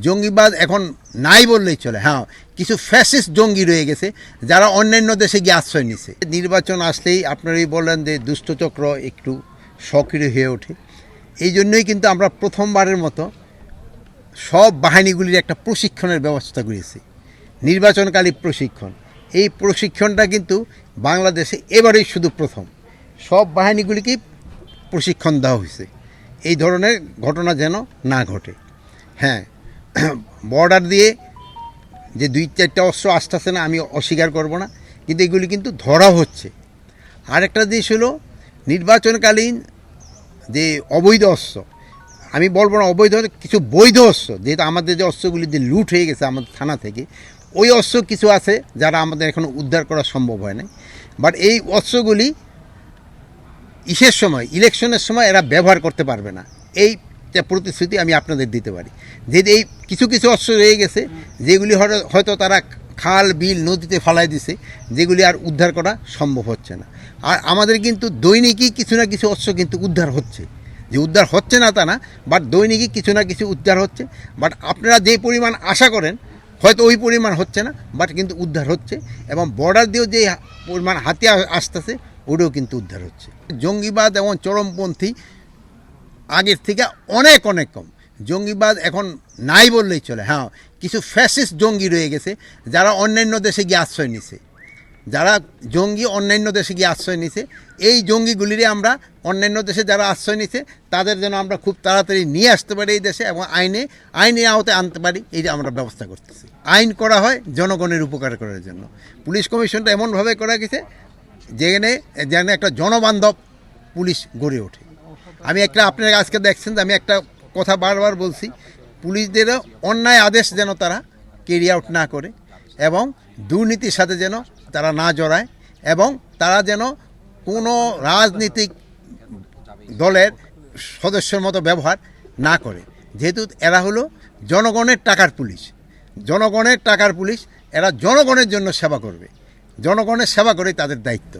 জঙ্গিবাদ এখন নাই বললেই চলে। হ্যাঁ, কিছু ফ্যাসিস্ট জঙ্গি রয়ে গেছে যারা অন্যান্য দেশে গিয়ে আশ্রয় নিছে। নির্বাচন আসলেই আপনারাই বললেন যে দুষ্টচক্র একটু সক্রিয় হয়ে ওঠে। এই জন্যই কিন্তু আমরা প্রথমবারের মতো সব বাহিনীগুলির একটা প্রশিক্ষণের ব্যবস্থা করেছি, নির্বাচনকালী প্রশিক্ষণ। এই প্রশিক্ষণটা কিন্তু বাংলাদেশে এবারেই শুধু প্রথম। সব বাহিনীগুলিকেই প্রশিক্ষণ দেওয়া হয়েছে এই ধরনের ঘটনা যেন না ঘটে। হ্যাঁ, বর্ডার দিয়ে যে 2-4টা অস্ত্র আসতেছে না, আমি অস্বীকার করব না, কিন্তু এগুলি কিন্তু ধরা হচ্ছে। আরেকটা জিনিস হলো নির্বাচনকালীন যে অবৈধ অস্ত্র, আমি বলবো না অবৈধ, কিছু বৈধ অস্ত্র, যেহেতু আমাদের যে অস্ত্রগুলি যে লুট হয়ে গেছে আমাদের থানা থেকে, ওই অস্ত্র কিছু আছে যারা আমাদের এখনও উদ্ধার করা সম্ভব হয় না। বাট এই অস্ত্রগুলি সময়, ইলেকশনের সময় এরা ব্যবহার করতে পারবে না, এই প্রতিশ্রুতি আমি আপনাদের দিতে পারি। যেহেতু এই কিছু কিছু অস্ত্র রয়ে গেছে যেগুলি হয়তো তারা খাল বিল নদীতে ফালাই দিছে, যেগুলি আর উদ্ধার করা সম্ভব হচ্ছে না। আর আমাদের কিন্তু দৈনিকই কিছু না কিছু অস্ত্র কিন্তু উদ্ধার হচ্ছে, যে উদ্ধার হচ্ছে না তা না, বাট দৈনিকই কিছু না কিছু উদ্ধার হচ্ছে। বাট আপনারা যে পরিমাণ আশা করেন হয়তো ওই পরিমাণ হচ্ছে না, বাট কিন্তু উদ্ধার হচ্ছে। এবং বর্ডার দিয়েও যে পরিমাণ হাতিয়ার আসতেছে ওটাও কিন্তু উদ্ধার হচ্ছে। জঙ্গিবাদ এবং চরমপন্থী আগের থেকে অনেক অনেক কম। জঙ্গিবাদ এখন নাই বললেই চলে। হ্যাঁ, কিছু ফ্যাসিস্ট জঙ্গি রয়ে গেছে যারা অন্যান্য দেশে গিয়ে আশ্রয় নিছে, যারা জঙ্গি অন্যান্য দেশে গিয়ে আশ্রয় নিছে। এই জঙ্গিগুলিরে আমরা অন্যান্য দেশে যারা আশ্রয় নিছে তাদের যেন আমরা খুব তাড়াতাড়ি নিয়ে আসতে পারি এই দেশে, এবং আইনের আওতায় আনতে পারি, এইটা আমরা ব্যবস্থা করতেছি। আইন করা হয় জনগণের উপকার করার জন্য। পুলিশ কমিশনটা এমনভাবে করা গেছে যেন একটা জনবান্ধব পুলিশ গড়ে ওঠে। আমি আপনারা আজকে দেখছেন যে আমি একটা কথা বারবার বলছি, পুলিশদেরও অন্যায় আদেশ যেন তারা ক্যারি আউট না করে, এবং দুর্নীতির সাথে যেন তারা না জড়ায়, এবং তারা যেন কোনো রাজনৈতিক দলের সদস্যের মতো ব্যবহার না করে। যেহেতু এরা হলো জনগণের টাকার পুলিশ, জনগণের টাকার পুলিশ, এরা জনগণের জন্য সেবা করবে, জনগণের সেবা করেই তাদের দায়িত্ব।